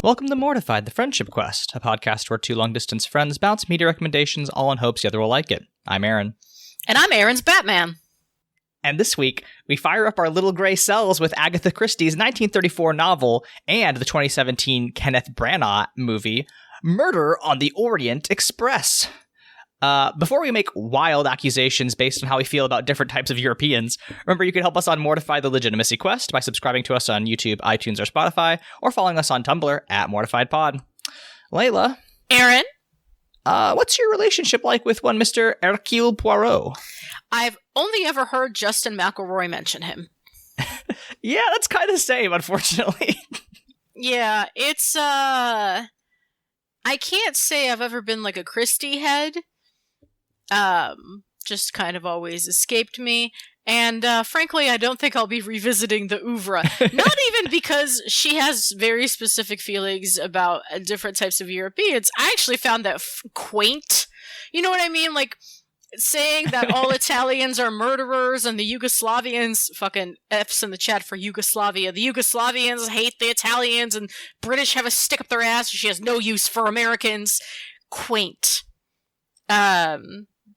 Welcome to Mortified, the Friendship Quest, a podcast where two long-distance friends bounce media recommendations all in hopes the other will like it. I'm Aaron. And I'm Aaron's Batman. And this week, we fire up our little gray cells with Agatha Christie's 1934 novel and the 2017 Kenneth Branagh movie, Murder on the Orient Express. Before we make wild accusations based on how we feel about different types of Europeans, remember you can help us on Mortify the Legitimacy Quest by subscribing to us on YouTube, iTunes, or Spotify, or following us on Tumblr at MortifiedPod. Leyla. Aaron. What's your relationship like with one Mr. Hercule Poirot? I've only ever heard Justin McElroy mention him. Yeah, that's kind of the same, unfortunately. Yeah, it's, I can't say I've ever been like a Christie head. Just kind of always escaped me. And, frankly, I don't think I'll be revisiting the oeuvre. Not even because she has very specific feelings about different types of Europeans. I actually found that quaint. You know what I mean? Like, saying that all Italians are murderers and the Yugoslavians, fucking F's in the chat for Yugoslavia, the Yugoslavians hate the Italians and British have a stick up their ass, she has no use for Americans. Quaint.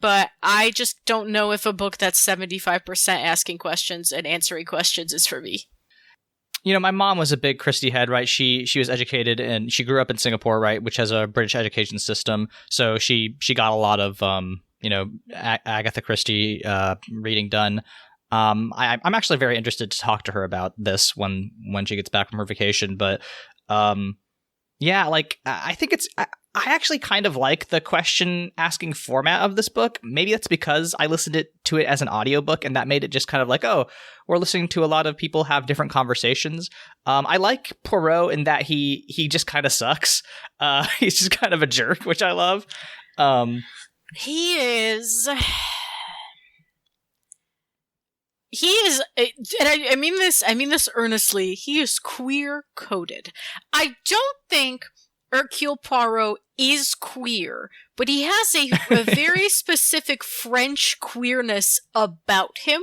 But I just don't know if a book that's 75% asking questions and answering questions is for me. You know, my mom was a big Christie head, right? She was educated and she grew up in Singapore, right, which has a British education system. So she got a lot of Agatha Christie reading done. I'm actually very interested to talk to her about this when she gets back from her vacation. But yeah, like I think I actually kind of like the question asking format of this book. Maybe that's because I listened to it as an audiobook and that made it just kind of like, oh, we're listening to a lot of people have different conversations. I like Poirot in that he just kind of sucks. He's just kind of a jerk, which I love. He is, and I mean this earnestly, he is queer-coded. I don't think Hercule Poirot is queer, but he has a very specific French queerness about him,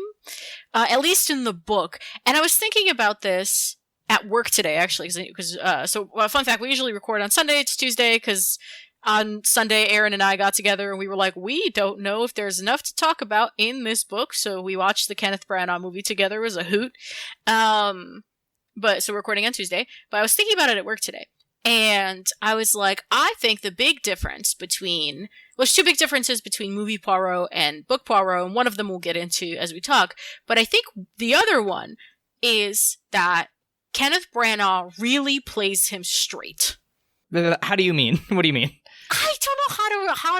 at least in the book. And I was thinking about this at work today, actually, because fun fact, we usually record on Sunday, it's Tuesday, because on Sunday, Aaron and I got together and we were like, we don't know if there's enough to talk about in this book, so we watched the Kenneth Branagh movie together. It was a hoot. So we're recording on Tuesday, but I was thinking about it at work today. And I was like, I think the big difference there's two big differences between movie Poirot and book Poirot, and one of them we'll get into as we talk. But I think the other one is that Kenneth Branagh really plays him straight. How do you mean? What do you mean? I don't know how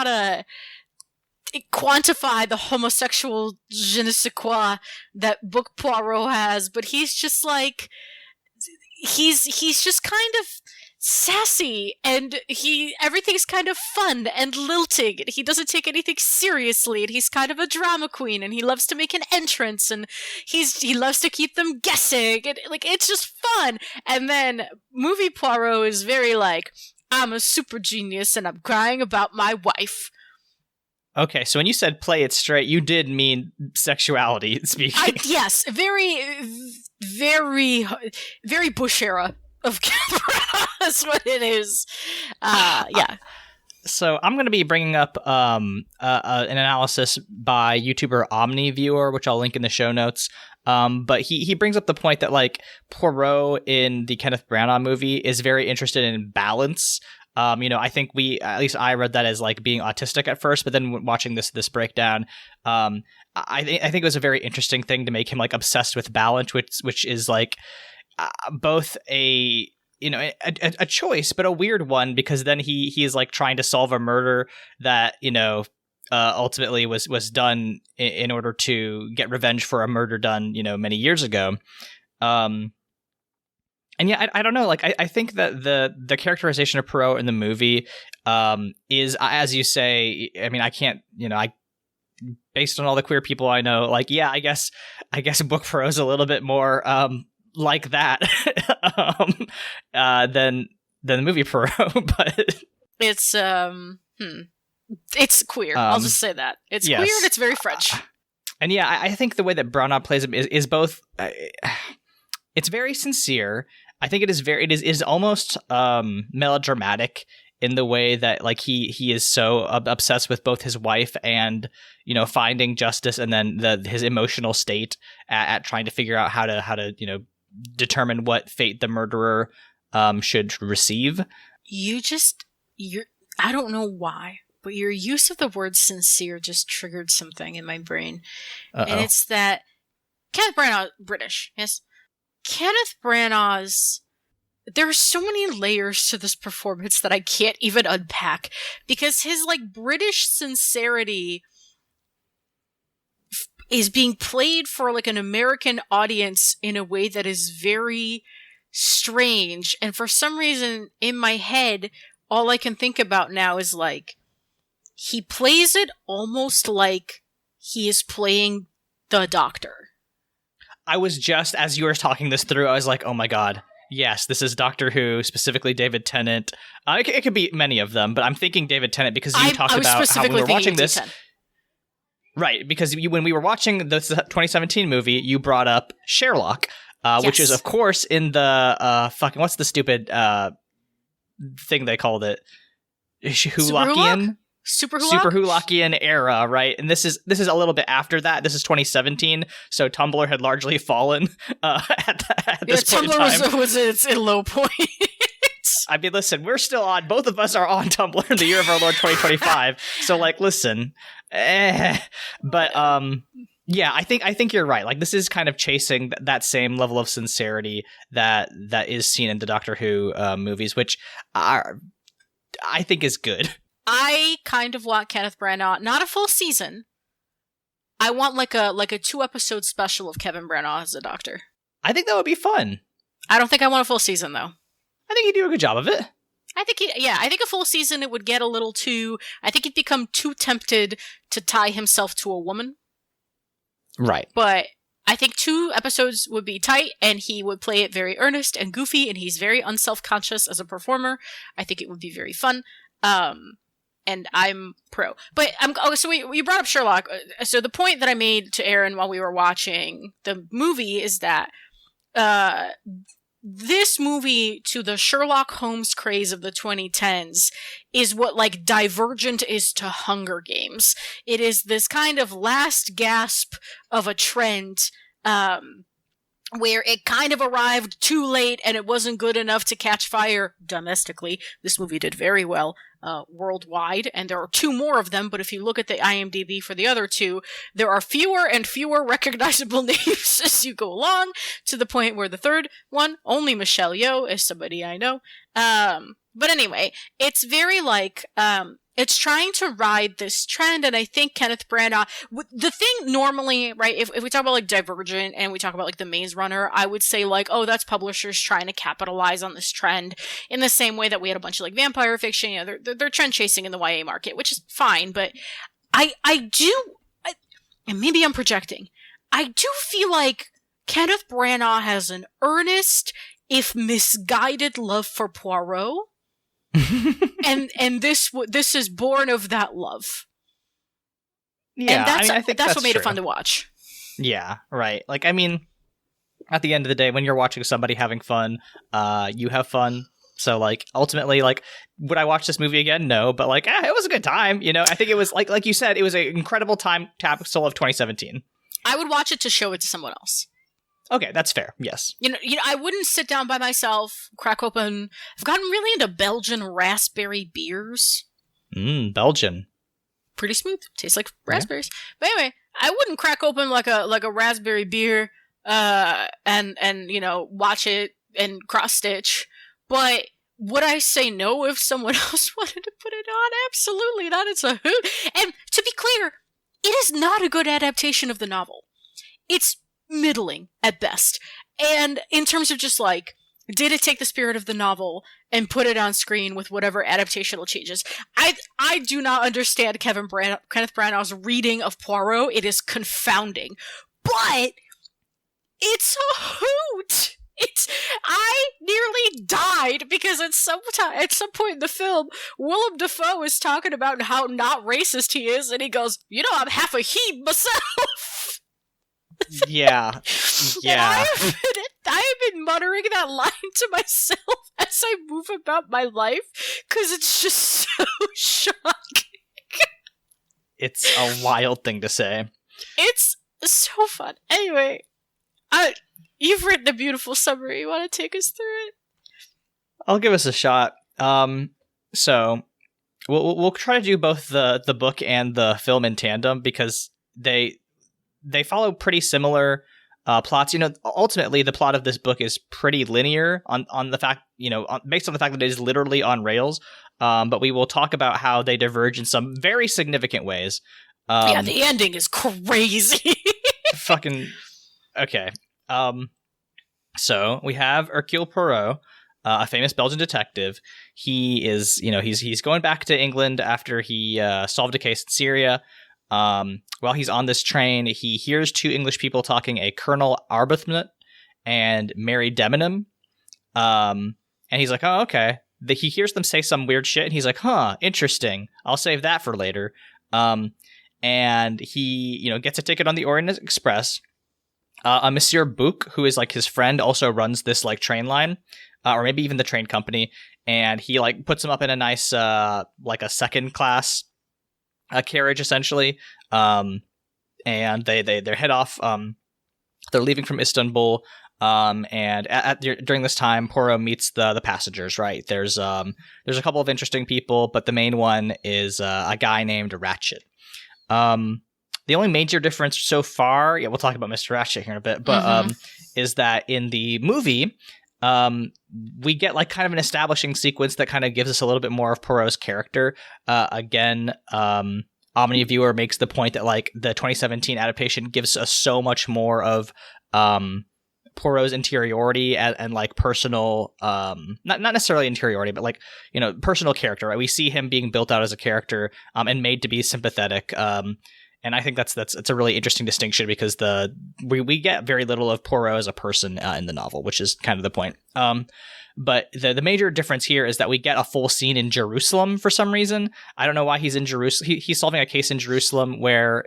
to quantify the homosexual je ne sais quoi that book Poirot has, but he's just like, he's just kind of sassy, and everything's kind of fun and lilting, and he doesn't take anything seriously, and he's kind of a drama queen, and he loves to make an entrance, and he loves to keep them guessing, and like it's just fun. And then movie Poirot is very like, I'm a super genius and I'm crying about my wife. Okay, so when you said play it straight, you did mean sexuality speaking. Yes, very, very, very Bush era of camera. That's what it is. Yeah. So I'm going to be bringing up an analysis by YouTuber OmniViewer, which I'll link in the show notes. But he brings up the point that like Poirot in the Kenneth Branagh movie is very interested in balance. I think at least I read that as like being autistic at first, but then watching this breakdown, I think it was a very interesting thing to make him like obsessed with balance, which is like both a choice, but a weird one, because then he is like trying to solve a murder that, ultimately was done in order to get revenge for a murder done, many years ago. And yeah, I don't know. Like, I think that the characterization of Poirot in the movie is, as you say, I mean, I can't, based on all the queer people I know, like, yeah, I guess book Poirot's a little bit more like that than the movie Poirot, but it's queer. I'll just say that it's yes. queer and it's very French. And yeah, I think the way that Branagh plays him is both. It's very sincere. I think it is almost melodramatic in the way that like he is so obsessed with both his wife and, you know, finding justice, and then his emotional state at trying to figure out how to you know, determine what fate the murderer should receive. I don't know why, but your use of the word sincere just triggered something in my brain. And it's that Kenneth Branagh, British, yes? Kenneth Branagh's... There are so many layers to this performance that I can't even unpack, because his, like, British sincerity is being played for, like, an American audience in a way that is very strange. And for some reason, in my head, all I can think about now is, like, he plays it almost like he is playing the Doctor. I was just, as you were talking this through, I was like, oh my god, yes, this is Doctor Who, specifically David Tennant. It could be many of them, but I'm thinking David Tennant because you talked about how when we were watching this... Right, because when we were watching the 2017 movie, you brought up Sherlock, which is, of course, in the what's the stupid thing they called it? Hulakian? Super Hulakian era, right? And this is a little bit after that. This is 2017, so Tumblr had largely fallen at this point in time. Tumblr was at its low point. I mean, listen, we're still on. Both of us are on Tumblr in the year of our Lord 2025. So, like, listen, but yeah, I think you're right. Like, this is kind of chasing that same level of sincerity that is seen in the Doctor Who movies, which I think is good. I kind of want Kenneth Branagh, not a full season. I want like a 2-episode special of Kevin Branagh as a Doctor. I think that would be fun. I don't think I want a full season though. I think he'd do a good job of it. I think a full season it would get a little too... I think he'd become too tempted to tie himself to a woman. Right. But I think 2 episodes would be tight, and he would play it very earnest and goofy, and he's very unself-conscious as a performer. I think it would be very fun. And I'm pro. But so we brought up Sherlock. So the point that I made to Aaron while we were watching the movie is that this movie to the Sherlock Holmes craze of the 2010s is what like Divergent is to Hunger Games. It is this kind of last gasp of a trend where it kind of arrived too late and it wasn't good enough to catch fire domestically. This movie did very well worldwide, and there are 2 more of them, but if you look at the IMDb for the other 2, there are fewer and fewer recognizable names as you go along, to the point where the third one, only Michelle Yeoh, is somebody I know. But anyway, it's very like... it's trying to ride this trend, and I think Kenneth Branagh... The thing normally, right, if we talk about, like, Divergent, and we talk about, like, The Maze Runner, I would say, like, oh, that's publishers trying to capitalize on this trend in the same way that we had a bunch of, like, vampire fiction. You know, they're trend-chasing in the YA market, which is fine, but I and maybe I'm projecting, I do feel like Kenneth Branagh has an earnest, if misguided, love for Poirot. and this is born of that love. Yeah, and I think that's what made true. it fun to watch. Yeah, right. Like, I mean, at the end of the day, when you're watching somebody having fun, you have fun. So, like, ultimately, like, would I watch this movie again? No, but like, it was a good time. You know, I think it was like you said, it was an incredible time capsule of 2017. I would watch it to show it to someone else. Okay, that's fair. Yes. You know, I wouldn't sit down by myself, crack open. I've gotten really into Belgian raspberry beers. Belgian. Pretty smooth. Tastes like raspberries. Yeah. But anyway, I wouldn't crack open like a raspberry beer, and you know, watch it and cross stitch. But would I say no if someone else wanted to put it on? Absolutely not. It's a hoot. And to be clear, it is not a good adaptation of the novel. It's middling at best. And in terms of just like, did it take the spirit of the novel and put it on screen with whatever adaptational changes? I do not understand Kenneth Branagh's reading of Poirot. It is confounding. But it's a hoot. I nearly died because at some point in the film, Willem Dafoe is talking about how not racist he is, and he goes, you know, I'm half a he myself. Yeah. And I have been muttering that line to myself as I move about my life because it's just so shocking. It's a wild thing to say. It's so fun. Anyway, you've written a beautiful summary. You want to take us through it? I'll give us a shot. So we'll try to do both the book and the film in tandem because they follow pretty similar plots. Ultimately the plot of this book is pretty linear on the fact, based on the fact that it is literally on rails. But we will talk about how they diverge in some very significant ways. Yeah, the ending is crazy. Fucking okay. So we have Hercule Poirot, a famous Belgian detective. He is, he's going back to England after he solved a case in Syria. While he's on this train, he hears two English people talking, a Colonel Arbuthnot and Mary Debenham. And he's like, oh, okay. He hears them say some weird shit, and he's like, huh, interesting. I'll save that for later. And he, gets a ticket on the Orient Express. A Monsieur Bouc, who is like his friend, also runs this like train line, or maybe even the train company. And he like puts him up in a nice, like a second class carriage, essentially. And they head off. They're leaving from Istanbul. And during this time, Poirot meets the passengers, right? There's a couple of interesting people, but the main one is a guy named Ratchet. The only major difference so far, we'll talk about Mr. Ratchet here in a bit, but is that in the movie, we get like kind of an establishing sequence that kind of gives us a little bit more of Poirot's character. Again, Omni Viewer makes the point that like the 2017 adaptation gives us so much more of Poirot's interiority and like personal, not necessarily interiority, but like, personal character, right? We see him being built out as a character, and made to be sympathetic. And I think it's a really interesting distinction because we get very little of Poirot as a person in the novel, which is kind of the point. But the major difference here is that we get a full scene in Jerusalem for some reason. I don't know why he's in Jerusalem. He's solving a case in Jerusalem where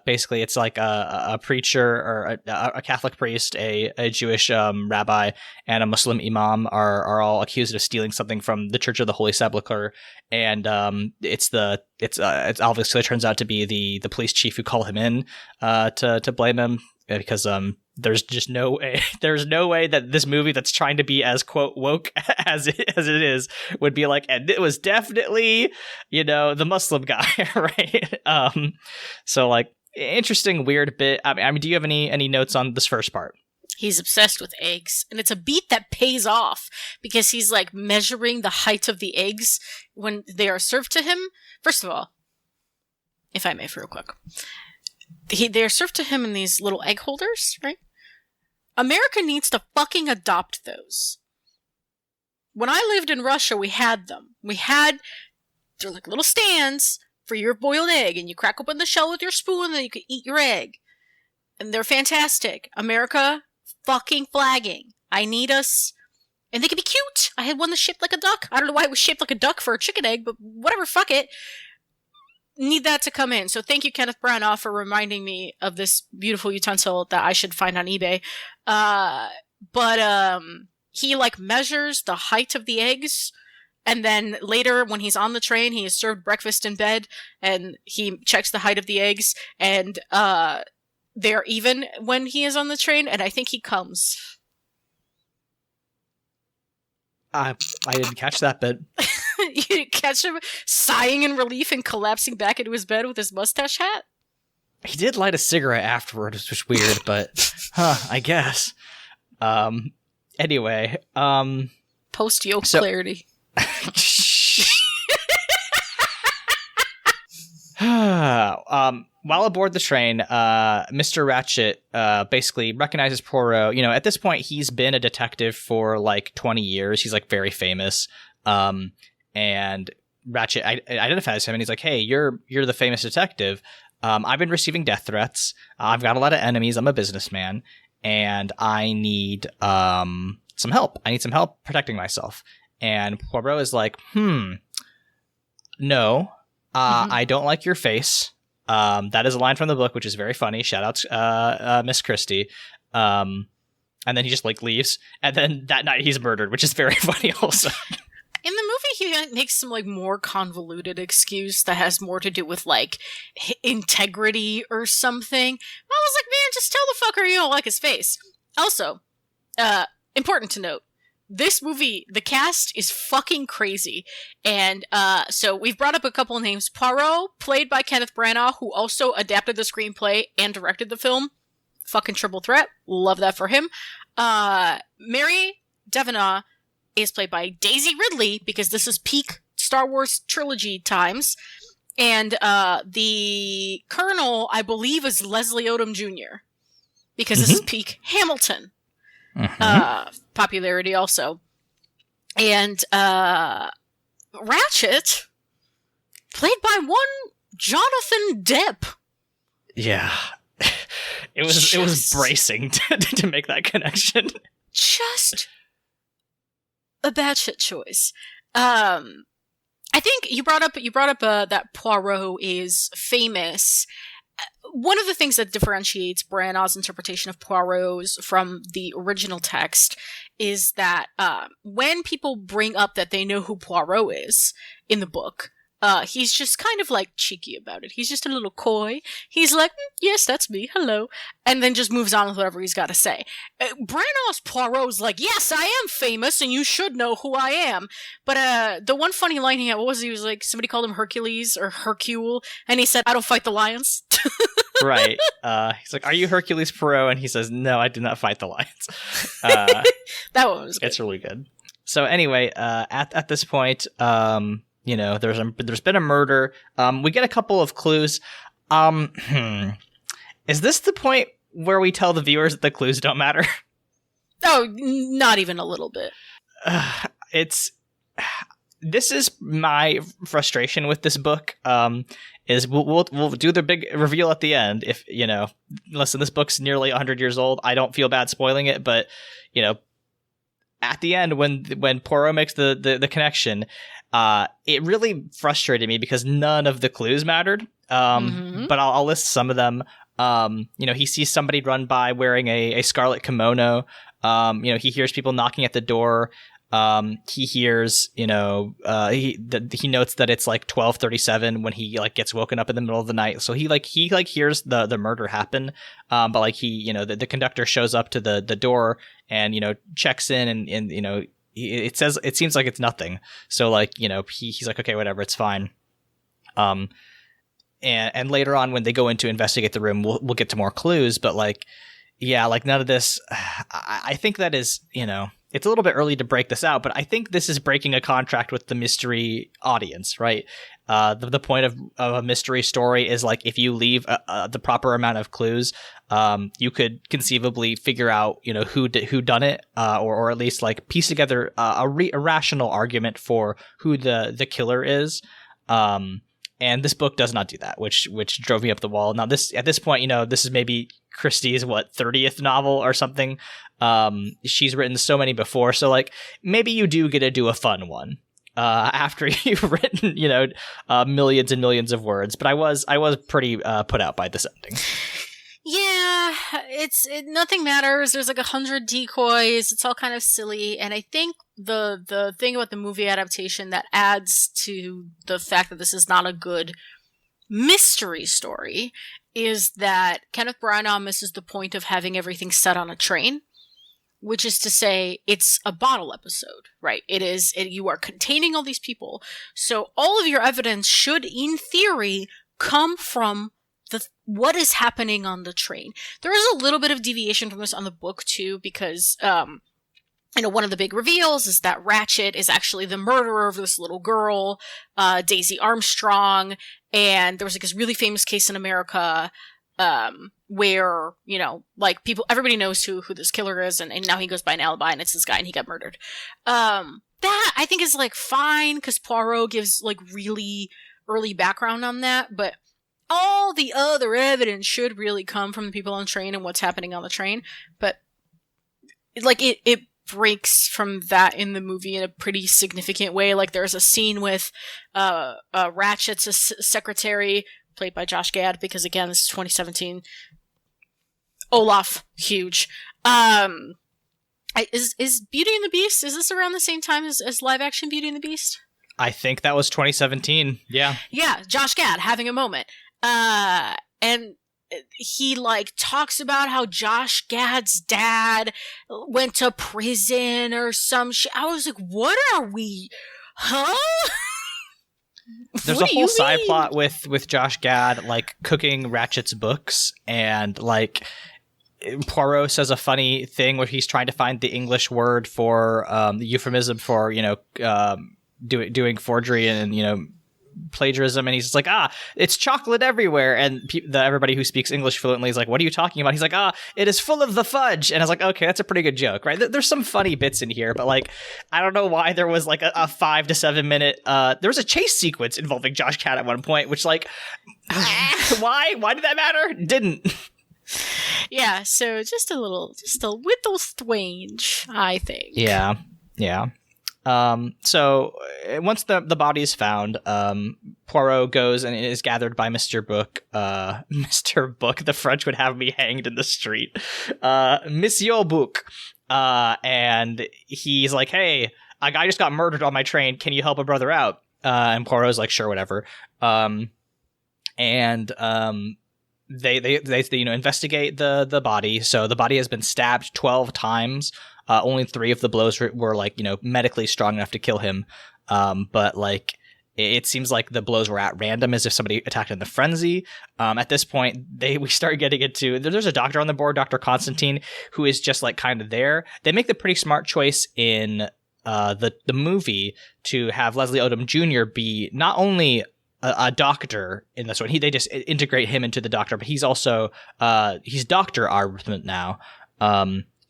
basically it's like a preacher or a Catholic priest, a Jewish rabbi, and a Muslim imam are all accused of stealing something from the Church of the Holy Sepulchre. And it's obviously turns out to be the police chief who called him in to blame him because there's just no way that this movie that's trying to be as quote woke as it is would be like, and it was definitely the Muslim guy, right? So like interesting weird bit. I mean, do you have any notes on this first part? He's obsessed with eggs, and it's a beat that pays off because he's like measuring the height of the eggs when they are served to him. First of all, if I may, for real quick, they're served to him in these little egg holders, right? America needs to fucking adopt those. When I lived in Russia, we had them. They're like little stands for your boiled egg, and you crack open the shell with your spoon, and then you can eat your egg. And they're fantastic. America, fucking flagging. I need us. And they can be cute. I had one that's shaped like a duck. I don't know why it was shaped like a duck for a chicken egg, but whatever, fuck it. Need that to come in. So thank you, Kenneth Branagh, for reminding me of this beautiful utensil that I should find on eBay. But he like measures the height of the eggs, and then later when he's on the train, he is served breakfast in bed, and he checks the height of the eggs, and they're even when he is on the train, and I think he comes. I didn't catch that bit. You catch him sighing in relief and collapsing back into his bed with his mustache hat? He did light a cigarette afterwards, which was weird, but I guess. Anyway, post Yolk clarity. While aboard the train, Mr. Ratchet basically recognizes Poirot. At this point, he's been a detective for like 20 years. He's like very famous. And Ratchet identifies him, and he's like, "Hey, you're the famous detective. I've been receiving death threats. I've got a lot of enemies. I'm a businessman, and I need some help. I need some help protecting myself." And Poirot is like, no, I don't like your face. That is a line from the book, which is very funny. Shout out Miss Christie. and then he just like leaves, and then that night he's murdered, which is very funny also. In the movie, he makes some like more convoluted excuse that has more to do with like integrity or something. I was like, man, just tell the fucker you don't like his face. Also, important to note, this movie, the cast is fucking crazy. And so we've brought up a couple of names. Poirot, played by Kenneth Branagh, who also adapted the screenplay and directed the film. Fucking triple threat. Love that for him. Mary Devenant is played by Daisy Ridley, because this is peak Star Wars trilogy times. And the Colonel, I believe, is Leslie Odom Jr., because this is peak Hamilton popularity also. And Ratchet, played by one Jonathan Depp. Yeah. It was bracing to make that connection. Just a batshit choice. I think you brought up that Poirot is famous. One of the things that differentiates Branagh's interpretation of Poirot's from the original text is that when people bring up that they know who Poirot is in the book, he's just kind of like cheeky about it. He's just a little coy. He's like, yes, that's me. Hello. And then just moves on with whatever he's got to say. Branagh's Poirot's like, yes, I am famous and you should know who I am. But the one funny line he had, what was he was like, somebody called him Hercules or Hercule. And he said, I don't fight the lions. Right. He's like, are you Hercules Poirot? And he says, no, I do not fight the lions. That one was good. It's really good. So anyway, at this point, you know, there's been a murder. We get a couple of clues. Is this the point where we tell the viewers that the clues don't matter? Oh, not even a little bit. This is my frustration with this book. Is we'll do the big reveal at the end. If you know, listen, this book's nearly 100 years old. I don't feel bad spoiling it, but you know, at the end when Poirot makes the connection. It really frustrated me because none of the clues mattered. But I'll list some of them. You know, he sees somebody run by wearing a scarlet kimono. You know, he hears people knocking at the door. He hears, you know, he notes that it's like 12:37 when he like gets woken up in the middle of the night. So he hears the murder happen. But like he, you know, the conductor shows up to the door and, you know, checks in and you know, it seems like it's nothing. So like, you know, he's like, okay, whatever, it's fine. And later on when they go in to investigate the room, we'll get to more clues, but like, yeah, like none of this, I think that is, you know, it's a little bit early to break this out, but I think this is breaking a contract with the mystery audience, right? The point of a mystery story is like if you leave the proper amount of clues, you could conceivably figure out, you know, who done it, or at least like piece together a rational argument for who the killer is. And this book does not do that, which drove me up the wall. Now at this point, you know, this is maybe Christie's 30th novel or something. She's written so many before, so like maybe you do get to do a fun one after you've written, you know, millions and millions of words. But I was pretty put out by this ending. Yeah, nothing matters. There's like 100 decoys. It's all kind of silly. And I think the thing about the movie adaptation that adds to the fact that this is not a good mystery story is that Kenneth Branagh misses the point of having everything set on a train, which is to say it's a bottle episode, right? You are containing all these people. So all of your evidence should, in theory, come from what is happening on the train. There is a little bit of deviation from this on the book too, because you know, one of the big reveals is that Ratchet is actually the murderer of this little girl, Daisy Armstrong, and there was like this really famous case in America where, you know, like everybody knows who this killer is, and now he goes by an alibi, and it's this guy, and he got murdered. That I think is like fine because Poirot gives like really early background on that, but all the other evidence should really come from the people on the train and what's happening on the train. But it breaks from that in the movie in a pretty significant way. Like there's a scene with Ratchet's secretary, played by Josh Gad, because again, this is 2017. Olaf, huge. Is Beauty and the Beast, is this around the same time as live action Beauty and the Beast? I think that was 2017. Yeah. Yeah, Josh Gad having a moment. And he like talks about how Josh Gad's dad went to prison or some shit. I was like, what are we? Huh? There's a whole side plot with Josh Gad like cooking Ratchet's books, and like Poirot says a funny thing where he's trying to find the English word for the euphemism for, you know, doing forgery and, you know, plagiarism, and he's just like, it's chocolate everywhere, and everybody who speaks English fluently is like, what are you talking about? He's like, it is full of the fudge, and I was like, okay, that's a pretty good joke, right? There's some funny bits in here, but like, I don't know why there was like a 5 to 7 minute there was a chase sequence involving Josh Gad at one point, which like why did that matter? Didn't. Yeah, so just a little strange, I think. Yeah. So once the body is found, Poirot goes and is gathered by Mr. Book. Mr. Book, the French would have me hanged in the street. Monsieur Book. And he's like, hey, a guy just got murdered on my train. Can you help a brother out? And Poirot's like, sure, whatever. They you know, investigate the body. So the body has been stabbed 12 times. Only 3 of the blows were like, you know, medically strong enough to kill him. But like, it seems like the blows were at random, as if somebody attacked in the frenzy. At this point, we start getting into, there's a doctor on the board, Dr. Constantine, who is just like kind of there. They make the pretty smart choice in the movie to have Leslie Odom Jr. be not only a doctor in this one. They just integrate him into the doctor, but he's also he's Dr. Arbuthnot now.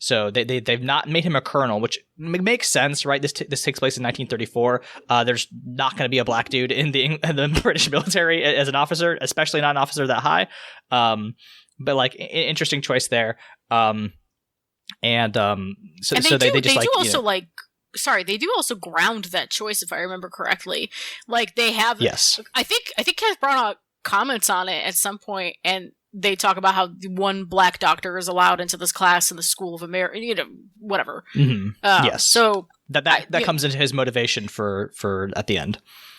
So they've not made him a colonel, which makes sense, right? This takes place in 1934. There's not going to be a black dude in the British military as an officer, especially not an officer that high. But like interesting choice there. So they do also ground that choice, if I remember correctly. Like they have, yes. I think Kenneth Branagh comments on it at some point, and they talk about how one black doctor is allowed into this class in the School of America, you know, whatever. Mm-hmm. Yes. So that comes into his motivation for at the end.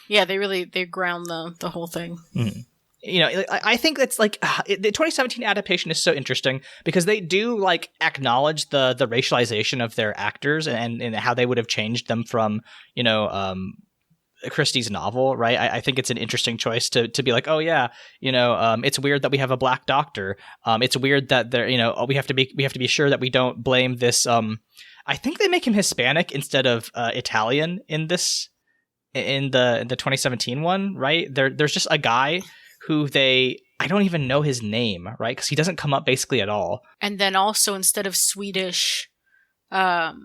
Yeah, they ground the whole thing. Mm-hmm. You know, I think that's like the 2017 adaptation is so interesting because they do like acknowledge the racialization of their actors and how they would have changed them from, you know, Christie's novel, right? I think it's an interesting choice to be like, oh yeah, you know, it's weird that we have a black doctor. It's weird that there, you know, we have to be sure that we don't blame this. I think they make him Hispanic instead of Italian in the 2017 one, right? There's just a guy who I don't even know his name, right? Because he doesn't come up basically at all. And then also instead of Swedish, the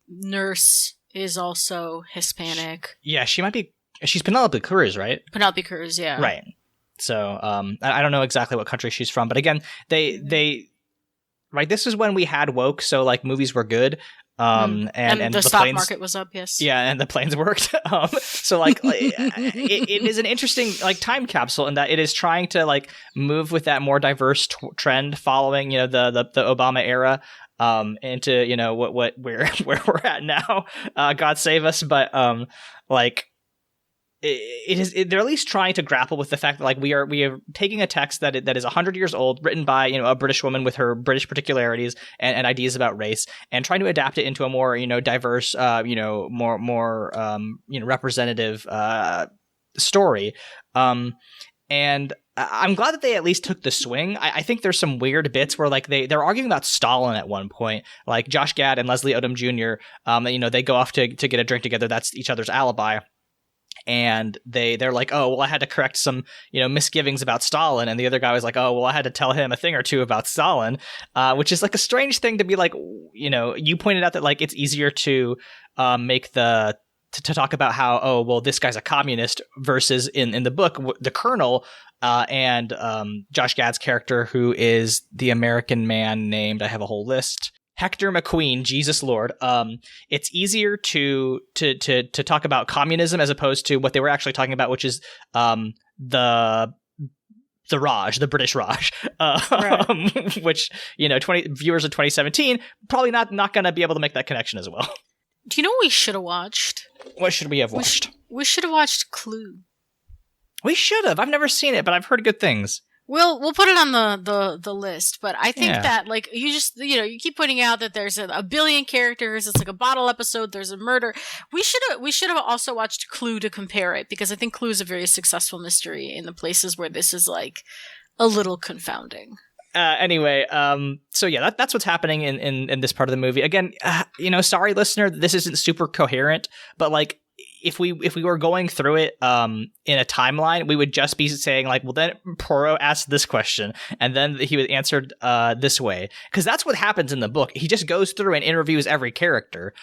nurse is also Hispanic. Yeah, she's Penelope Cruz, right? Penelope Cruz, yeah. Right. So I don't know exactly what country she's from, but again, they right, this is when we had woke, so like movies were good. And the stock market was up, yes. Yeah, and the planes worked. So like it is an interesting like time capsule in that it is trying to like move with that more diverse trend following, you know, the Obama era into, you know, where we're at now. God save us, but like they're at least trying to grapple with the fact that like we are taking a text that is 100 years old, written by, you know, a British woman with her British particularities and ideas about race, and trying to adapt it into a more, you know, diverse, you know, more you know, representative story. And I'm glad that they at least took the swing. I think there's some weird bits where like they're arguing about Stalin at one point, like Josh Gad and Leslie Odom Jr. You know, they go off to get a drink together. That's each other's alibi. And they're like, oh, well, I had to correct some, you know, misgivings about Stalin. And the other guy was like, oh, well, I had to tell him a thing or two about Stalin, which is like a strange thing to be like, you know, you pointed out that like it's easier to make to talk about how, oh, well, this guy's a communist versus in the book, the Colonel and Josh Gad's character, who is the American man named, I have a whole list, Hector McQueen, Jesus Lord. It's easier to talk about communism as opposed to what they were actually talking about, which is the the Raj, the British Raj, Right. which, you know, viewers of 2017 probably not going to be able to make that connection as well. Do you know what we should have watched? What should we have watched? We should have watched Clue. We should have. I've never seen it, but I've heard good things. We'll put it on the list, but I think Yeah. that, like, you just, you know, you keep pointing out that there's a billion characters, it's like a bottle episode, there's a murder. We should have also watched Clue to compare it, because I think Clue is a very successful mystery in the places where this is, like, a little confounding. Anyway, so yeah, that's what's happening in this part of the movie. Again, you know, sorry, listener, this isn't super coherent, but like, if we were going through it in a timeline, we would just be saying like, well, then Poirot asked this question, and then he was answered this way, because that's what happens in the book. He just goes through and interviews every character,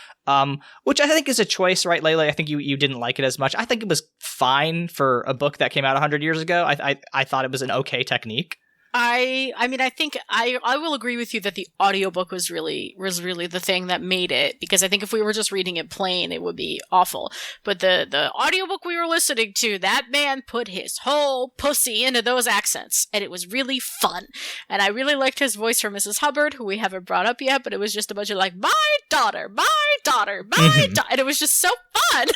which I think is a choice, right, Leyla? I think you didn't like it as much. I think it was fine for a book that came out 100 years ago. I thought it was an okay technique. I mean, I think I will agree with you that the audiobook was really the thing that made it, because I think if we were just reading it plain, it would be awful. But the audiobook we were listening to, that man put his whole pussy into those accents, and it was really fun. And I really liked his voice for Mrs. Hubbard, who we haven't brought up yet, but it was just a bunch of like, my daughter, my daughter, my daughter, and it was just so fun.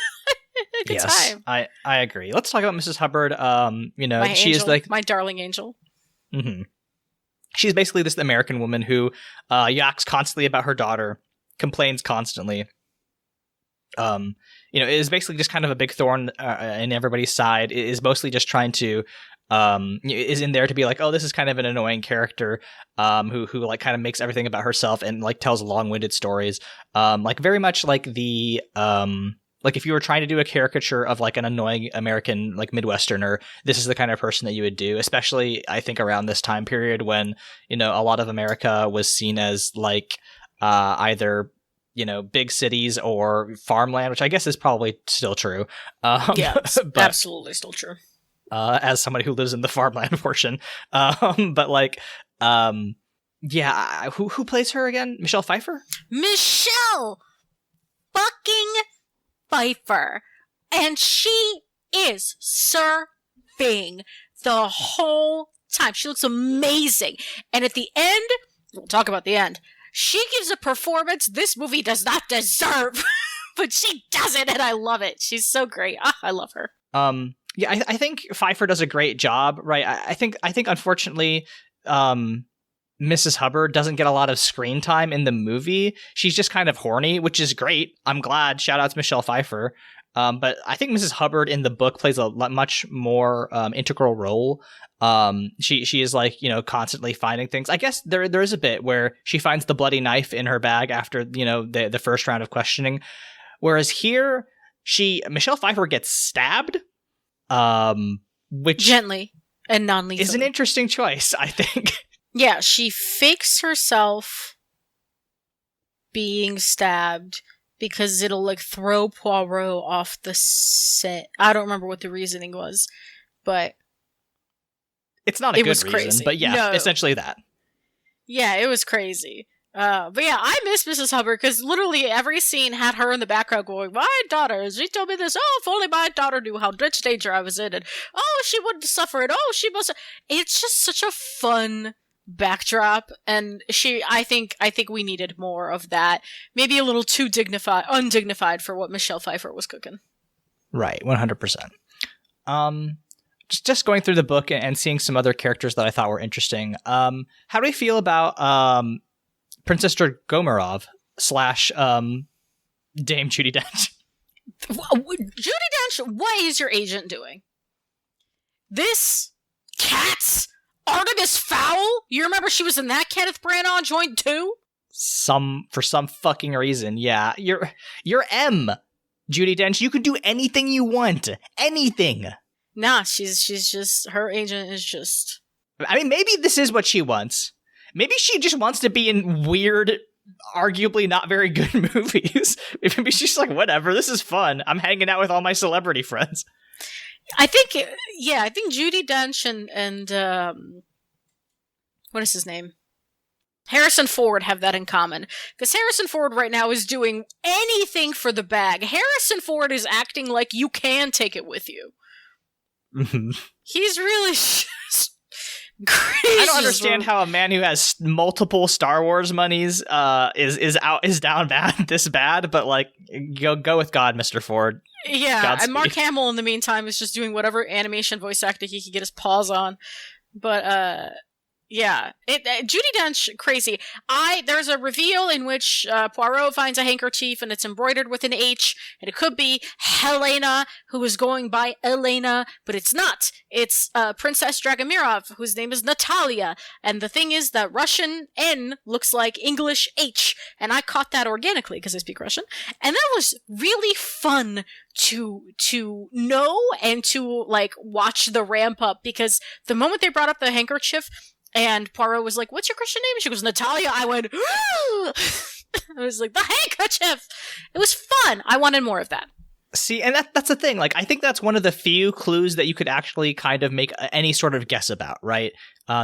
Good time. I agree. Let's talk about Mrs. Hubbard. You know, My she angel, is like my darling angel. Mm-hmm. She's basically this American woman who yaks constantly about her daughter, complains constantly. You know, is basically just kind of a big thorn in everybody's side. Is mostly just trying to is in there to be like, oh, this is kind of an annoying character who like kind of makes everything about herself and like tells long-winded stories. Like very much like the like if you were trying to do a caricature of like an annoying American like Midwesterner, this is the kind of person that you would do, especially I think around this time period when, you know, a lot of America was seen as like either, you know, big cities or farmland, which I guess is probably still true. Yeah, it's absolutely still true. As somebody who lives in the farmland portion. But like, yeah, who plays her again? Michelle Pfeiffer? Michelle fucking Pfeiffer, and she is surfing the whole time. She looks amazing, and at the end, we'll talk about the end, she gives a performance this movie does not deserve, but she does it, and I love it. She's so great. I love her. Yeah, I think Pfeiffer does a great job, right? I think unfortunately, Mrs. Hubbard doesn't get a lot of screen time in the movie. She's just kind of horny, which is great. I'm glad. Shout out to Michelle Pfeiffer. But I think Mrs. Hubbard in the book plays a much more integral role. She is like, you know, constantly finding things. I guess there is a bit where she finds the bloody knife in her bag after, you know, the first round of questioning. Whereas here, Michelle Pfeiffer gets stabbed, which gently and non-lethally is an interesting choice, I think. Yeah, she fakes herself being stabbed because it'll like throw Poirot off the set. I don't remember what the reasoning was, but it's not a good reason, crazy. But yeah, No. Essentially that. Yeah, it was crazy. But yeah, I miss Mrs. Hubbard because literally every scene had her in the background going, my daughter, she told me this, oh, if only my daughter knew how much danger I was in, and oh, she wouldn't suffer, and oh, she must. It's just such a fun backdrop, and I think we needed more of that. Maybe a little too undignified for what Michelle Pfeiffer was cooking. Right, 100%. Just going through the book and seeing some other characters that I thought were interesting. How do we feel about Princess Dragomirov / Dame Judi Dench? Judi Dench, what is your agent doing? This cat's Artemis Fowl? You remember she was in that Kenneth Branagh joint too? For some fucking reason, yeah. You're M, Judi Dench. You can do anything you want. Anything. Nah, she's just, her agent is just... I mean, maybe this is what she wants. Maybe she just wants to be in weird, arguably not very good movies. Maybe she's like, whatever, this is fun. I'm hanging out with all my celebrity friends. I think Judi Dench and what is his name? Harrison Ford have that in common. Because Harrison Ford right now is doing anything for the bag. Harrison Ford is acting like you can take it with you. Mm-hmm. He's really just... I don't understand how a man who has multiple Star Wars monies is down bad this bad, but like go with God, Mr. Ford. Yeah, Godspeed. and Mark Hamill in the meantime is just doing whatever animation voice acting he can get his paws on. But yeah, Judi Dench, crazy. There's a reveal in which Poirot finds a handkerchief and it's embroidered with an H, and it could be Helena, who is going by Elena, but it's not. It's Princess Dragomirov, whose name is Natalia, and the thing is that Russian N looks like English H, and I caught that organically because I speak Russian, and that was really fun to know and to like watch the ramp up, because the moment they brought up the handkerchief and Poirot was like, "What's your Christian name?" She goes, "Natalia." I went, I was like, the handkerchief! It was fun. I wanted more of that. See, and that's the thing. Like, I think that's one of the few clues that you could actually kind of make any sort of guess about, right?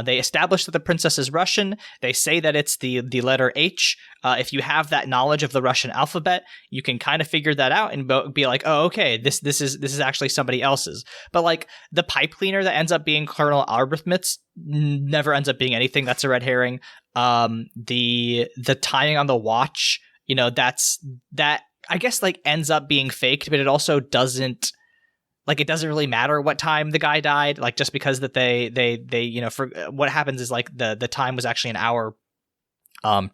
They establish that the princess is Russian. They say that it's the letter H. If you have that knowledge of the Russian alphabet, you can kind of figure that out and be like, oh, okay, this is actually somebody else's. But like the pipe cleaner that ends up being Colonel Arbuthnot's never ends up being anything. That's a red herring. The tying on the watch, that I guess like ends up being faked, but it also doesn't. Like, it doesn't really matter what time the guy died, like, just because that they for what happens is, like, the time was actually an hour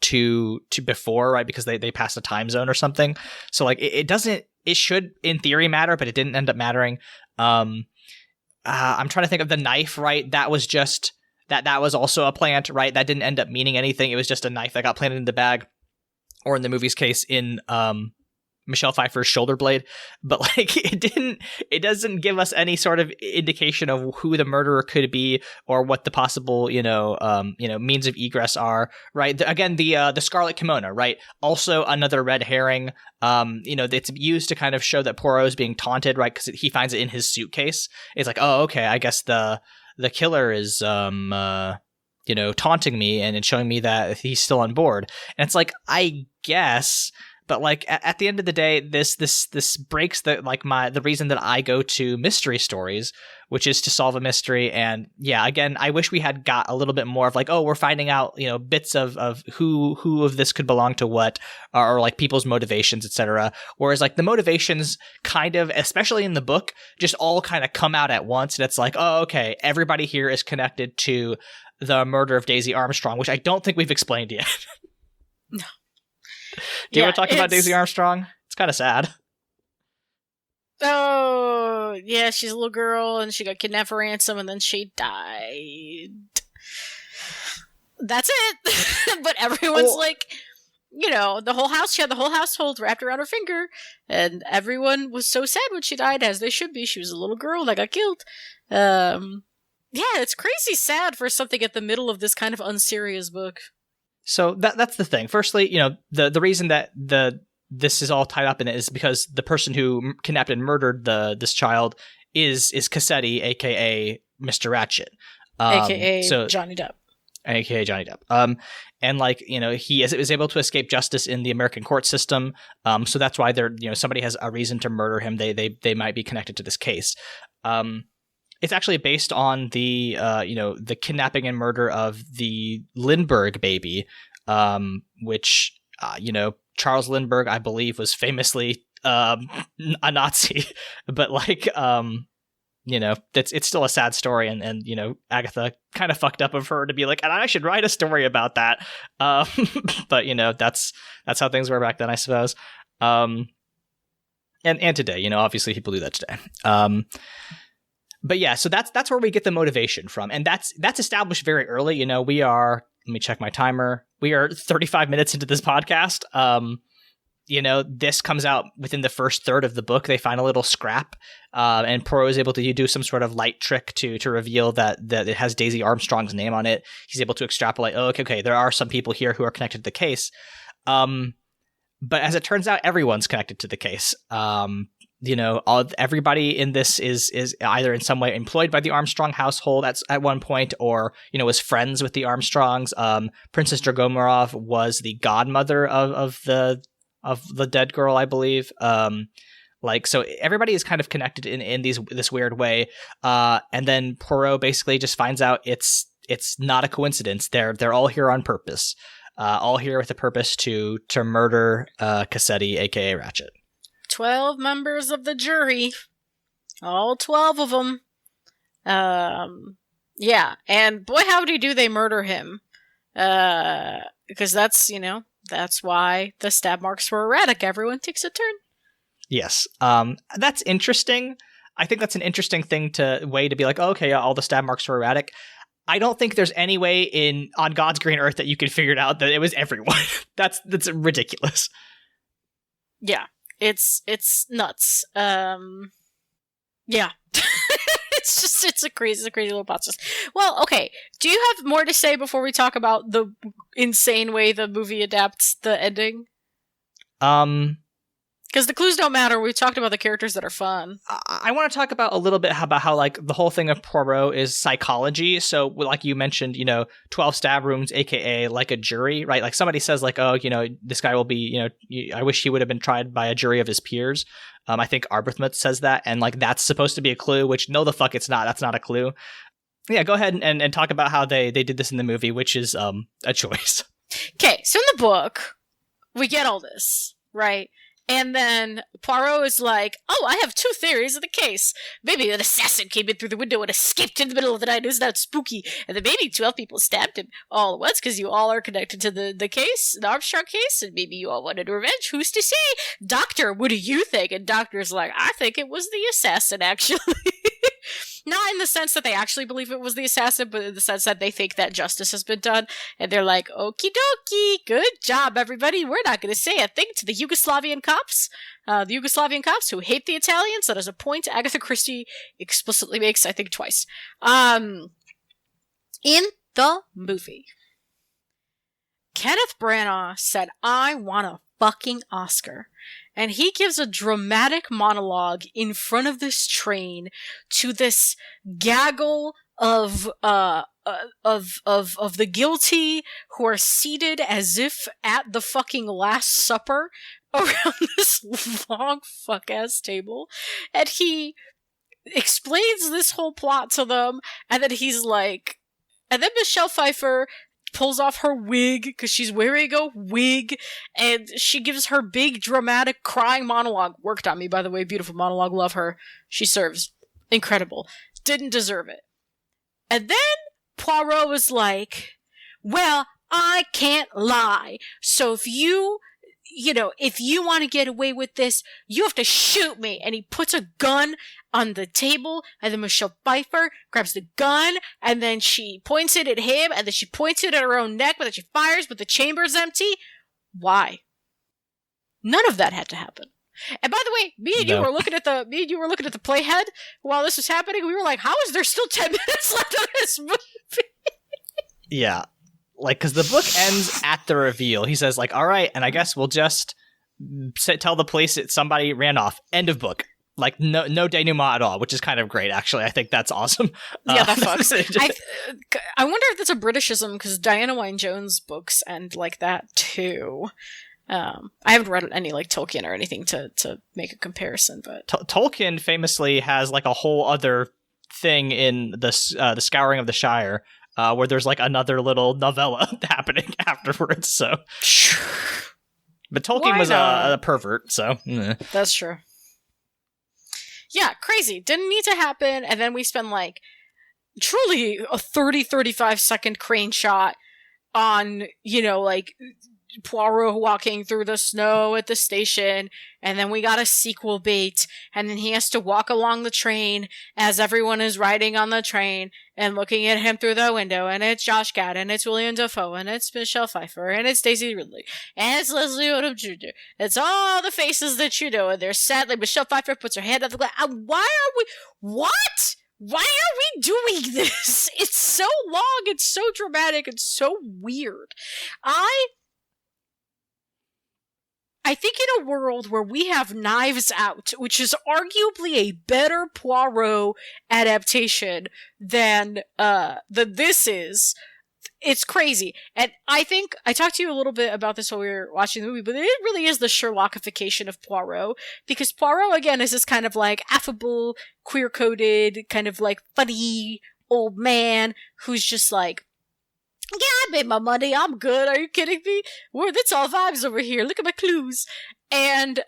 to before, right? Because they passed a time zone or something. So, like, it should, in theory, matter, but it didn't end up mattering. I'm trying to think of the knife, right? That was just, that was also a plant, right? That didn't end up meaning anything. It was just a knife that got planted in the bag, or in the movie's case, in, Michelle Pfeiffer's shoulder blade, but like it doesn't give us any sort of indication of who the murderer could be or what the possible means of egress are, right? Again, the scarlet kimono, right? Also another red herring. It's used to kind of show that Poirot is being taunted, right? Because he finds it in his suitcase. It's like, oh, okay, I guess the killer is taunting me and showing me that he's still on board. And it's like, I guess. But like at the end of the day, this breaks the reason that I go to mystery stories, which is to solve a mystery. And yeah, again, I wish we had got a little bit more of like, oh, we're finding out, bits of who of this could belong to what, or like people's motivations, etc. Whereas like the motivations kind of, especially in the book, just all kind of come out at once. And it's like, oh, okay, everybody here is connected to the murder of Daisy Armstrong, which I don't think we've explained yet. No. Do you want to talk about Daisy Armstrong? It's kind of sad. Oh, yeah, she's a little girl, and she got kidnapped for ransom, and then she died. That's it. But everyone's like, the whole house, she had the whole household wrapped around her finger, and everyone was so sad when she died, as they should be. She was a little girl that got killed. Yeah, it's crazy sad for something at the middle of this kind of unserious book. So that's the thing. Firstly, the reason that this is all tied up in it is because the person who kidnapped and murdered this child is Cassetti, aka Mr. Ratchet, aka Johnny Depp. AKA Johnny Depp. And like, he is able to escape justice in the American court system. So that's why somebody has a reason to murder him. They might be connected to this case. It's actually based on the kidnapping and murder of the Lindbergh baby, which, Charles Lindbergh, I believe, was famously a Nazi, but like, it's still a sad story, and Agatha kind of fucked up of her to be like, and I should write a story about that. But that's how things were back then, I suppose. And today, obviously people do that today. But yeah, so that's where we get the motivation from, and that's established very early. We are, let me check my timer. We are 35 minutes into this podcast. This comes out within the first third of the book. They find a little scrap, and Poirot is able to do some sort of light trick to reveal that it has Daisy Armstrong's name on it. He's able to extrapolate, oh, okay, there are some people here who are connected to the case. But as it turns out, everyone's connected to the case. Everybody in this is either in some way employed by the Armstrong household at one point, or was friends with the Armstrongs. Princess Dragomirov was the godmother of the dead girl, I believe. So everybody is kind of connected in this weird way. And then Poirot basically just finds out it's it's not a coincidence. They're all here on purpose. All here with a purpose to murder Cassetti, aka Ratchet. 12 members of the jury. All 12 of them. Yeah, and boy howdy do they murder him. Because that's why the stab marks were erratic. Everyone takes a turn. Yes. That's interesting. I think that's an interesting way to be like, oh, okay, yeah, all the stab marks were erratic. I don't think there's any way on God's green earth that you could figure it out that it was everyone. That's ridiculous. Yeah, it's nuts. Yeah. It's a crazy little process. Well, okay. Do you have more to say before we talk about the insane way the movie adapts the ending? Because the clues don't matter. We talked about the characters that are fun. I want to talk about a little bit about how like the whole thing of Poirot is psychology. So like you mentioned, 12 stab wounds, aka like a jury, right? Like somebody says like, oh, this guy will be, I wish he would have been tried by a jury of his peers. I think Arbuthnot says that, and like that's supposed to be a clue, which no the fuck it's not. That's not a clue. Yeah, go ahead and talk about how they did this in the movie, which is a choice. Okay, so in the book, we get all this, right? And then Poirot is like, oh, I have 2 theories of the case. Maybe an assassin came in through the window and escaped in the middle of the night. Isn't that spooky? And then maybe 12 people stabbed him all at once because you all are connected to the case, the Armstrong case, and maybe you all wanted revenge. Who's to say? Doctor, what do you think? And Doctor's like, I think it was the assassin, actually. Not in the sense that they actually believe it was the assassin, but in the sense that they think that justice has been done. And they're like, okie dokie, good job, everybody. We're not going to say a thing to the Yugoslavian cops. The Yugoslavian cops who hate the Italians. That is a point Agatha Christie explicitly makes, I think, twice. In the movie, Kenneth Branagh said, I want a fucking Oscar. And he gives a dramatic monologue in front of this train to this gaggle of the guilty who are seated as if at the fucking Last Supper around this long fuck-ass table. And he explains this whole plot to them, and then he's like... And then Michelle Pfeiffer pulls off her wig, because she's wearing a wig, and she gives her big, dramatic, crying monologue. Worked on me, by the way. Beautiful monologue. Love her. She serves. Incredible. Didn't deserve it. And then Poirot was like, well, I can't lie. So if you want to get away with this, you have to shoot me. And he puts a gun on the table, and then Michelle Pfeiffer grabs the gun, and then she points it at him, and then she points it at her own neck, but then she fires, but the chamber's empty. Why? None of that had to happen. And by the way, me and you were looking at the playhead while this was happening. We were like, how is there still 10 minutes left of this movie? Yeah. Like, because the book ends at the reveal. He says, like, all right, and I guess we'll just tell the police that somebody ran off. End of book. Like, no denouement at all, which is kind of great, actually. I think that's awesome. Yeah, that fucks. I wonder if that's a Britishism, because Diana Wynne-Jones books end like that, too. I haven't read any, like, Tolkien or anything to make a comparison, but... Tolkien famously has, like, a whole other thing in the Scouring of the Shire, where there's, like, another little novella happening afterwards, so... But Tolkien was a pervert, so... That's true. Yeah, crazy. Didn't need to happen, and then we spend, like, truly a 30-35 second crane shot on, like, Poirot walking through the snow at the station, and then we got a sequel bait, and then he has to walk along the train as everyone is riding on the train and looking at him through the window, and it's Josh Gad, and it's William Dafoe, and it's Michelle Pfeiffer, and it's Daisy Ridley, and it's Leslie Odom Jr. It's all the faces that you know, and they're sadly Michelle Pfeiffer puts her hand on the glass. What? Why are we doing this? It's so long, it's so dramatic, it's so weird. I think in a world where we have Knives Out, which is arguably a better Poirot adaptation than this is, it's crazy. And I think I talked to you a little bit about this while we were watching the movie, but it really is the Sherlockification of Poirot, because Poirot, again, is this kind of like affable, queer-coded, kind of like funny old man who's just like, yeah, I made my money. I'm good. Are you kidding me? That's all vibes over here. Look at my clues. And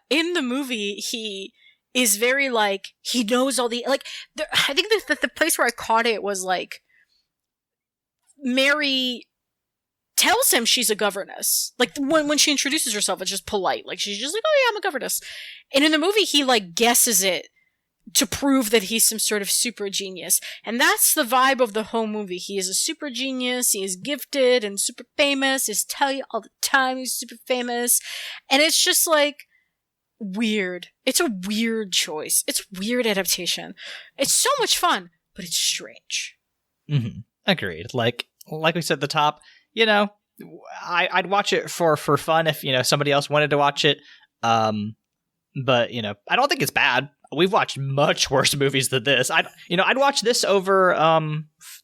in the movie, he is very like, he knows all the, like, I think the place where I caught it was like, Mary tells him she's a governess. Like, when she introduces herself, it's just polite. Like, she's just like, oh yeah, I'm a governess. And in the movie, he like guesses it to prove that he's some sort of super genius. And that's the vibe of the whole movie. He is a super genius, he is gifted and super famous, he's tell you all the time he's super famous. And it's just like, weird. It's a weird choice. It's a weird adaptation. It's so much fun, but it's strange. Mm-hmm. Agreed. Like we said at the top, you know, I'd watch it for fun if, you know, somebody else wanted to watch it. But, you know, I don't think it's bad. We've watched much worse movies than this. I'd watch this over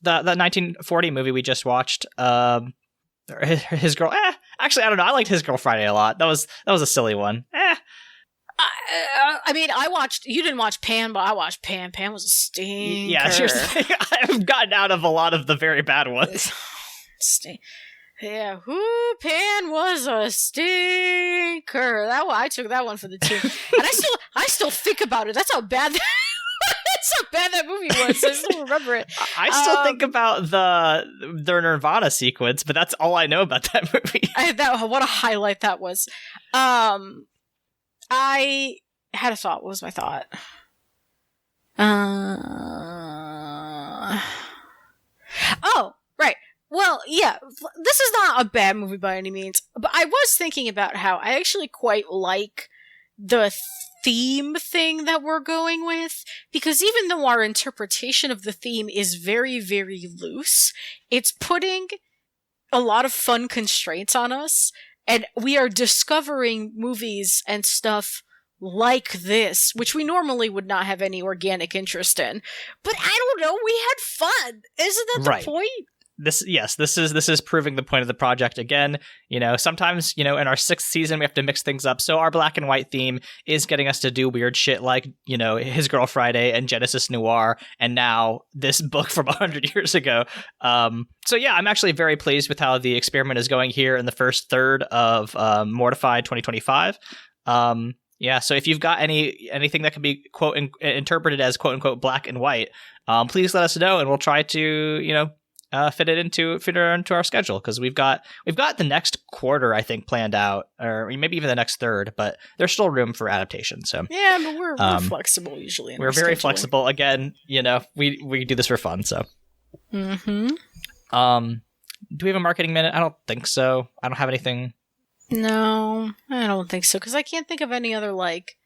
the 1940 movie we just watched. His Girl. Actually, I don't know. I liked His Girl Friday a lot. That was a silly one. I mean, you didn't watch Pan, but I watched Pan. Pan was a stinker. Yeah, here's the thing. I've gotten out of a lot of the very bad ones. Yeah, Pan was a stinker. I took that one for the team, and I still think about it. That's how bad that movie was. I still remember it. I still think about their Nirvana sequence, but that's all I know about that movie. What a highlight that was. I had a thought. What was my thought? Oh, right. Well, yeah, this is not a bad movie by any means, but I was thinking about how I actually quite like the theme thing that we're going with, because even though our interpretation of the theme is very, very loose, it's putting a lot of fun constraints on us, and we are discovering movies and stuff like this, which we normally would not have any organic interest in. But I don't know, we had fun. Isn't that the point? This is proving the point of the project again. You know, sometimes, you know, in our 6th season, we have to mix things up. So our black and white theme is getting us to do weird shit like, you know, His Girl Friday and Genesis Noir, and now this book from 100 years ago. So yeah, I'm actually very pleased with how the experiment is going here in the first third of Mortified 2025. Yeah, so if you've got anything that can be quote interpreted as quote unquote black and white, please let us know, and we'll try to, you know, fit it into our schedule, because we've got the next quarter, I think, planned out, or maybe even the next third, but there's still room for adaptation. So yeah, but we're flexible usually. We're very flexible. Again, you know, we do this for fun. So, mm-hmm. Do we have a marketing minute? I don't think so. I don't have anything. No, I don't think so, because I can't think of any other like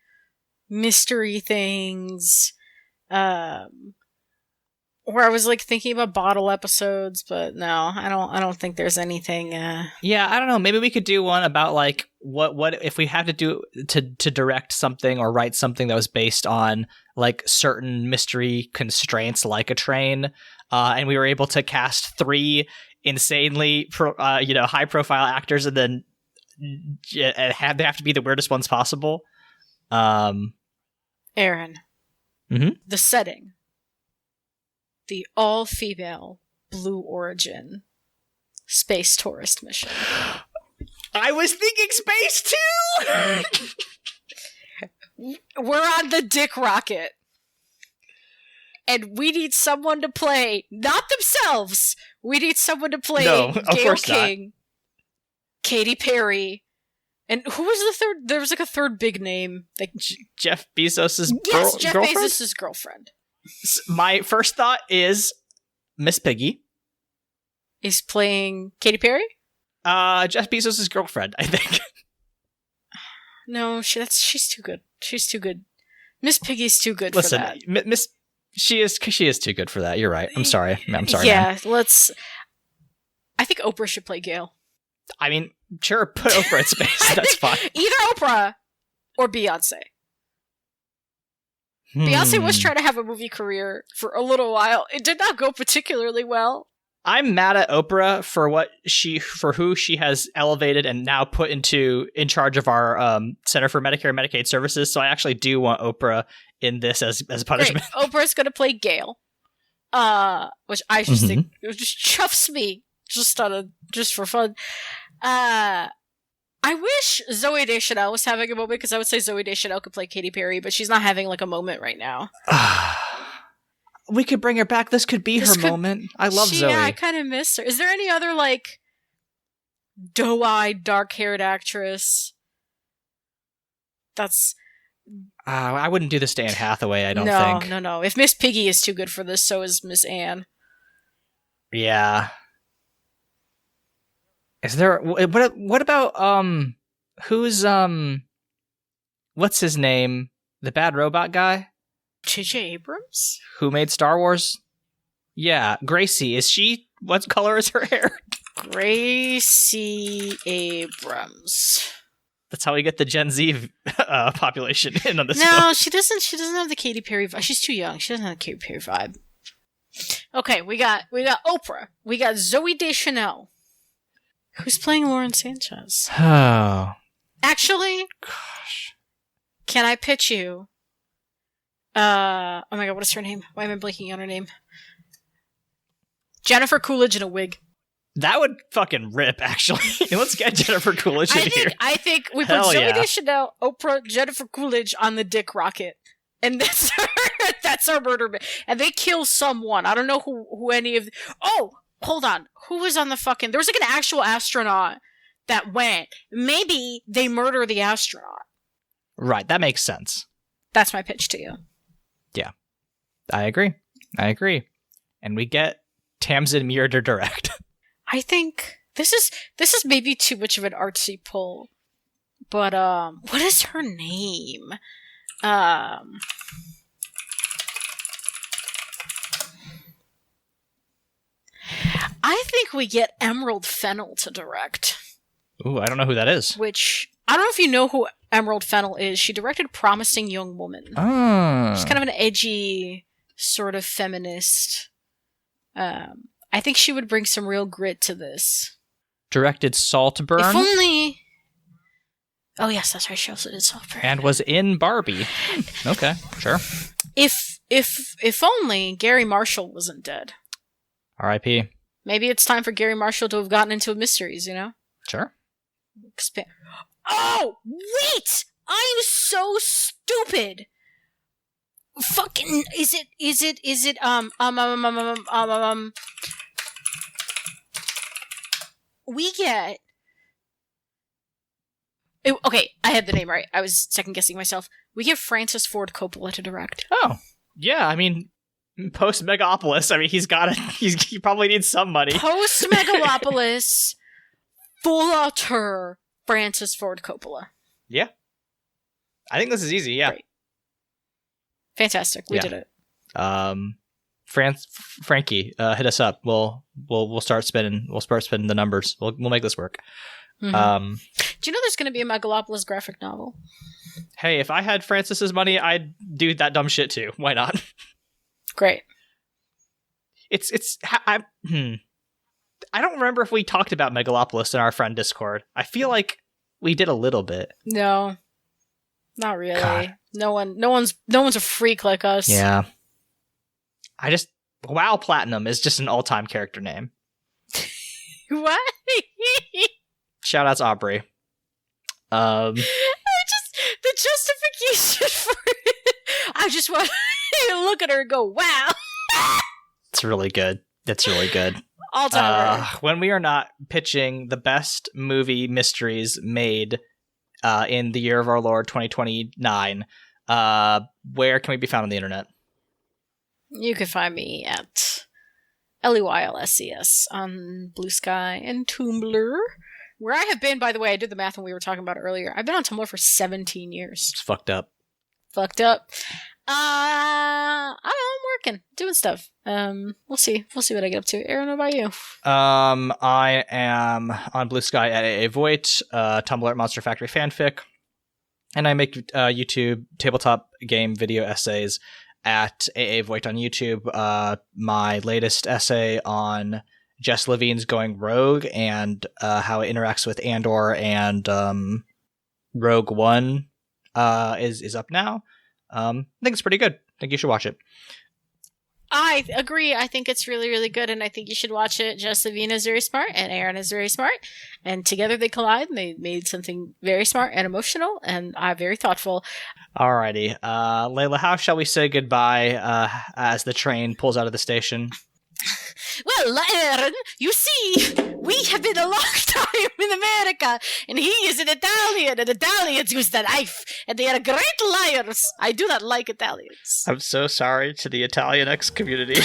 mystery things. Or I was like thinking about bottle episodes, but no, I don't think there's anything. Yeah, I don't know. Maybe we could do one about like what if we had to do to direct something or write something that was based on like certain mystery constraints, like a train, and we were able to cast 3 insanely high profile actors, and then they have to be the weirdest ones possible. Aaron, mm-hmm. The setting. The all-female Blue Origin space tourist mission. I was thinking space too! We're on the Dick Rocket. And we need someone to play, not themselves. We need someone to play Gayle King, not. Katy Perry, and who was the third? There was like a third big name. Like Jeff Bezos' Jeff girlfriend? Bezos' girlfriend. My first thought is Miss Piggy is playing Katy Perry. Jeff Bezos' girlfriend, I think. No, she's too good. She's too good. Miss Piggy's too good. Listen, for that. She is too good for that. You're right. I'm sorry. Yeah, man. I think Oprah should play Gayle. I mean, sure, put Oprah in space. That's fine. Either Oprah or Beyonce. Beyonce was trying to have a movie career for a little while. It did not go particularly well. I'm mad at Oprah for who she has elevated and now put in charge of our Center for Medicare and Medicaid Services. So I actually do want Oprah in this as punishment. Great. Oprah's going to play Gayle. which I just think it just chuffs me just for fun. I wish Zooey Deschanel was having a moment, because I would say Zooey Deschanel could play Katy Perry, but she's not having like a moment right now. We could bring her back. This could be her moment. I love Zoe. Yeah, I kind of miss her. Is there any other like doe-eyed, dark-haired actress? That's. I wouldn't do this to Anne Hathaway, I don't think. No. If Miss Piggy is too good for this, so is Miss Anne. Yeah. Is there... What about, who's, what's his name? The bad robot guy? J.J. Abrams? Who made Star Wars? Yeah, Gracie. Is she... What color is her hair? Gracie Abrams. That's how we get the Gen Z population in on this. No, film. she doesn't have the Katy Perry vibe. She's too young. She doesn't have the Katy Perry vibe. Okay, we got Oprah. We got Zooey Deschanel. Who's playing Lauren Sanchez? Oh. Actually, Gosh. Can I pitch you? Oh my god, what is her name? Why am I blanking on her name? Jennifer Coolidge in a wig. That would fucking rip, actually. Let's get Jennifer Coolidge in here. I think we put Zooey Deschanel, Oprah, Jennifer Coolidge on the dick rocket. And that's our murder. And they kill someone. I don't know who any of... Oh, hold on. Who was on the fucking... There was like an actual astronaut that went. Maybe they murder the astronaut. Right, that makes sense. That's my pitch to you. Yeah. I agree. And we get Tamsin Muir to direct. I think this is maybe too much of an artsy pull, but what is her name? I think we get Emerald Fennell to direct. Ooh, I don't know who that is. Which I don't know if you know who Emerald Fennell is. She directed Promising Young Woman. Oh. She's kind of an edgy, sort of feminist. I think she would bring some real grit to this. Directed Saltburn. If only... Oh yes, that's right. She also did Saltburn. And was in Barbie. Okay, sure. If only Gary Marshall wasn't dead. R.I.P. Maybe it's time for Gary Marshall to have gotten into mysteries, you know? Sure. Oh, wait! I'm so stupid! Fucking, we get... Okay, I had the name right. I was second-guessing myself. We get Francis Ford Coppola to direct. Oh, yeah, I mean, post-Megalopolis, I mean, he probably needs some money. Post-Megalopolis, full auteur, Francis Ford Coppola. Yeah. I think this is easy, yeah. Great. Fantastic. We did it. Frankie, hit us up. We'll start spinning. We'll start spinning the numbers. We'll make this work. Mm-hmm. Do you know there's going to be a Megalopolis graphic novel? Hey, if I had Francis's money, I'd do that dumb shit too. Why not? Great. I don't remember if we talked about Megalopolis in our friend Discord. I feel like we did a little bit. No, not really. God. No one's a freak like us. Yeah. WoW Platinum is just an all-time character name. What? Shout out to Aubrey. The justification for it. I just want to look at her and go, wow. It's really good. All time. When we are not pitching the best movie mysteries made in the year of our Lord 2029, where can we be found on the internet? You can find me at LEYLSCS on Blue Sky and Tumblr, where I have been, by the way, I did the math when we were talking about it earlier. I've been on Tumblr for 17 years. It's fucked up. I don't know, I'm working, doing stuff. We'll see what I get up to. Aaron, what about you? I am on Blue Sky at AA Voigt, Tumblr at Monster Factory Fanfic, and I make YouTube tabletop game video essays at AA Voigt on YouTube. My latest essay on Jess Levine's Going Rogue and how it interacts with Andor and Rogue One is up now. I think it's pretty good. I think you should watch it. I agree. I think it's really, really good, and I think you should watch it. Josephine is very smart, and Aaron is very smart, and together they collide, and they made something very smart and emotional, and very thoughtful. Alrighty. Leyla, how shall we say goodbye as the train pulls out of the station? Well, Aaron, you see, we have been a long time in America, and he is an Italian, and Italians use the knife, and they are great liars. I do not like Italians. I'm so sorry to the Italian X community.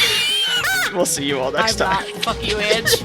We'll see you all next time. Fuck you, Edge.